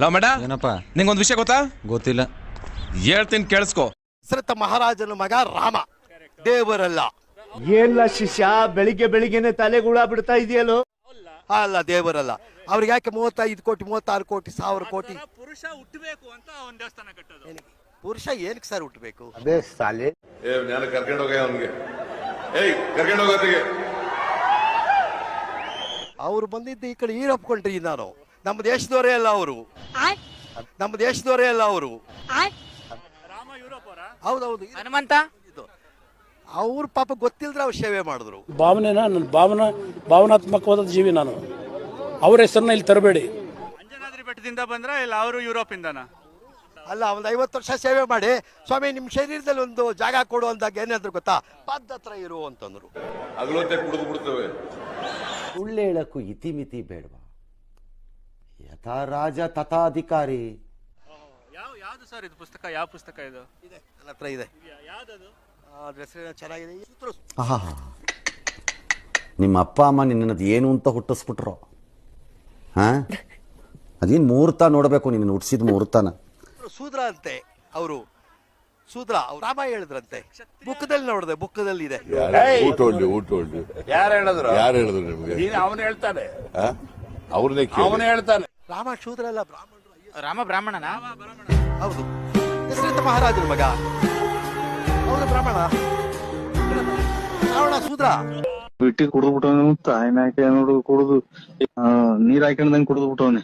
Love ಮೇಡ ಏನಪ್ಪ ನಿಂಗೊಂದು ವಿಷಯ ಗೊತ್ತಾ? ಗೊತ್ತಿಲ್ಲ. ಹೇಳ್ತೀನಿ ಕೇಳಿಸ್ಕೊ. ದಶರಥ ಮಹಾರಾಜನ ಮಗ ರಾಮ, ದೇವರಲ್ಲ. ಏನಿಲ್ಲ ಶಿಷ್ಯ, ಬೆಳಿಗ್ಗೆ ಬೆಳಿಗ್ಗೆನೆ ತಲೆಗುಳ ಬಿಡ್ತಾ ಇದೆಯಲ್ಲೋ. ಅಲ್ಲ, ದೇವರಲ್ಲ. ಅವ್ರಿಗೆ ಯಾಕೆ 35 ಕೋಟಿ 36 ಕೋಟಿ 1000 ಕೋಟಿ ಪುರುಷ ಹುಟ್ಟಬೇಕು ಅಂತ ಒಂದು ದೇವಸ್ಥಾನ ಕಟ್ಟೋದು? ಪುರುಷ ಏನಕ್ಕೆ ಸರ್ ಹುಟ್ಟಬೇಕು? ಅದೇ ಸಾಲೆ ನಾನು ಕರ್ಕೊಂಡು ಹೋಗ ಅವನಿಗೆ, ಕರ್ಕೊಂಡು ಹೋಗೋದಿಗೆ. ಅವ್ರು ಬಂದಿದ್ದು ಈ ಕಡೆ ಯುರೋಪ್ ಕಂಟ್ರಿ. ನಾನು ನಮ್ಮ ದೇಶದವರೇ ಅಲ್ಲ ಅವರು, ನಮ್ಮ ದೇಶದವರೇ ಅಲ್ಲ ಅವರು. ರಾಮ ಯುರೋಪ್ ಅವರ? ಹೌದೌದು. ಹನುಮಂತ ಅವ್ರ ಪಾಪ ಗೊತ್ತಿಲ್ದ್ರೆ ಅವ್ರು ಸೇವೆ ಮಾಡಿದ್ರು. ಭಾವನಾತ್ಮಕವಾದ ಜೀವಿ ನಾನು. ಅವ್ರ ಹೆಸರನ್ನ ಇಲ್ಲಿ ತರಬೇಡಿ. ಅಂಜನಾದ್ರಿ ಬೆಟ್ಟದಿಂದ ಬಂದ್ರ ಇಲ್ಲ ಅವರು ಯುರೋಪ್ ಇಂದನ? ಅಲ್ಲ, ಒಂದು 50 ವರ್ಷ ಸೇವೆ ಮಾಡಿ, ಸ್ವಾಮಿ ನಿಮ್ಮ ಶರೀರದಲ್ಲಿ ಒಂದು ಜಾಗ ಕೊಡು ಅಂದಾಗ ಏನಾದ್ರು ಗೊತ್ತಾ, ಪಾದ ಹತ್ರ ಇರು ಅಂತಂದ್ರು. ಅಗಲೊತ್ತೆ ಕುಡಿದು ಬಿಡ್ತವೆ. ಸುಳ್ಳು ಹೇಳಕ್ಕೂ ಇತಿಮಿತಿ ಬೇಡವಾ? ಯಥಾ ರಾಜ ತಥಾಧಿಕಾರಿ. ಯಾವ್ದು ಸರ್ ಇದು ಪುಸ್ತಕ? ಯಾವ ಪುಸ್ತಕ ಇದು? ಇದೆ, ನನ್ನ ಹತ್ರ ಇದೆ. ಯಾವ್ದದು? ಹೆಸರು ಚೆನ್ನಾಗಿದೆ. ಆಹಾ, ನಿಮ್ಮ ಅಪ್ಪ ಅಮ್ಮ ನಿನ್ನದು ಏನು ಅಂತ ಹುಟ್ಟಿಸ್ಬಿಟ್ರು? ಹಾ, ಅದೇನು ಮುಹೂರ್ತ ನೋಡಬೇಕು, ನಿನ್ನ ಹುಟ್ಟಿಸಿದ ಮುಹೂರ್ತನ. ಶೂದ್ರ ಅಂತೆ ಅವರು, ಶೂದ್ರ. ಅವ್ರು ರಾಮ ಹೇಳಿದ್ರಂತೆ, ಬುಕ್ಕದಲ್ಲಿ ನೋಡಿದೆ, ಬುಕ್ಕದಲ್ಲಿ ಇದೆ. ಯಾರು ಹೇಳಿದ್ರು ನಿಮ್ಗೆ? ಅವನು ಹೇಳ್ತಾನೆ, ಅವ್ರನ್ನೇ ಹೇಳ್ತಾನೆ. ರಾಮ ಶೂದ್ರ ಅಲ್ಲ, ಬ್ರಾಹ್ಮಣರು. ರಾಮ ಬ್ರಾಹ್ಮಣನ? ಹೌದು, ದಶರಥ ಮಹಾರಾಜನ ಮಗ. ಹೌದು, ಬ್ರಾಹ್ಮಣ. ರಾವಣ ಶೂದ್ರ. ಬಿಟ್ಟಿ ಕುಡಿದ್ಬಿಟ್ಟವನು, ತಾಯಿನ ಹಾಕಿ ನೋಡು ಕುಡಿದು ನೀರ್ ಹಾಕೊಂಡಂಗ್ ಕುಡಿದ್ಬಿಟ್ಟವನೆ.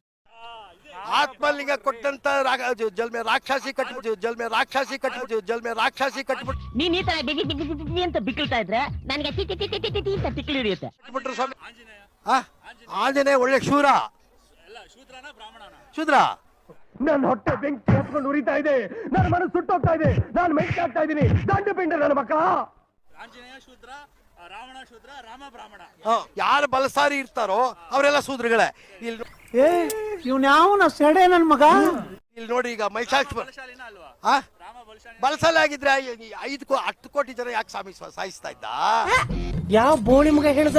ಆತ್ಮಲಿಂಗ ಕೊಟ್ಟಂತ ಜಲ್ಮೆ ರಾಕ್ಷಸಿ ಕಟ್ಬಿಟ್ಟು, ನೀನ್ ಈ ತರ ಅಂತ ಬಿಕ್ಕಳ್ತಾ ಇದ್ರೆ ನನಗೆ ತಿಕ್ಲಿ ಹಿಡಿಯುತ್ತೆ. ಬಿಟ್ರು ಸ್ವಾಮಿ. ಆಂಜನೇಯ ಒಳ್ಳೆ ಶೂರ. ಶೂದ್ರ. ನನ್ನ ಹೊಟ್ಟೆ ಬೆಂಕಿ ಹತ್ಕೊಂಡು ಉರಿತಾ ಇದೆ, ನನ್ನ ಮನಸ್ಸು ಸುಟ್ಟೋಗ್ತಾ ಇದೆ, ನಾನು ಮೆಂಟ್ ಆಗ್ತಾ ಇದ್ದೀನಿ. ದಂಡ ಪಿಂಡ ನನ್ನ ಮಕ್ಕಳ. ಆಂಜನೇಯ ಶೂದ್ರ, ರಾವಣ ಶೂದ್ರ, ರಾಮ ಬ್ರಾಹ್ಮಣ. ಯಾರು ಬಲಸಾರಿ ಇರ್ತಾರೋ ಅವರೆಲ್ಲ ಶೂದ್ರಗಳೇ. ಇಲ್ಲಿ ಇವ್ನ್ಯಾವನ ಸೆಡೆ ನನ್ ಮಗ. ಇಲ್ಲಿ ನೋಡಿ, ಈಗ ಮಹಿಷಾಸುರ ಬಲಶಾಲಿನ ಅಲ್ವಾ? ಬಲಸಾಲಿ ಆಗಿದ್ರೆ 10 ಕೋಟಿ ಜನ ಯಾಕೆ ಸ್ವಾಮಿ ಸಾಯಿಸ್ತಾ ಇದ್ದ? ಯಾವ ಬೋಳಿ ಮಗ ಹೇಳ್ದ?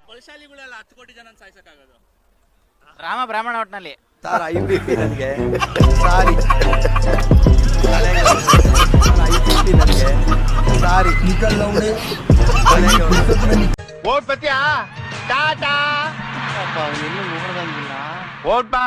ಬಲಶಾಲಿಗಳೆಲ್ಲ 10 ಕೋಟಿ ಜನ ಸಾಯಿಸಕ್ಕಾಗೋದು? ರಾಮ ಬ್ರಾಹ್ಮಣ ಒಟ್ನಲ್ಲಿ. ಸರ್, IBP ನನಗೆ ಸಾರಿ, ಸಾರಿ. ಓಟ್ ಬತ್ತೀಯಾ? ಟಾಟಾ. ಎಲ್ಲೂ ನೋಡ್ದಂಗಿಲ್ಲ. ಓಟ್ ಬಾ.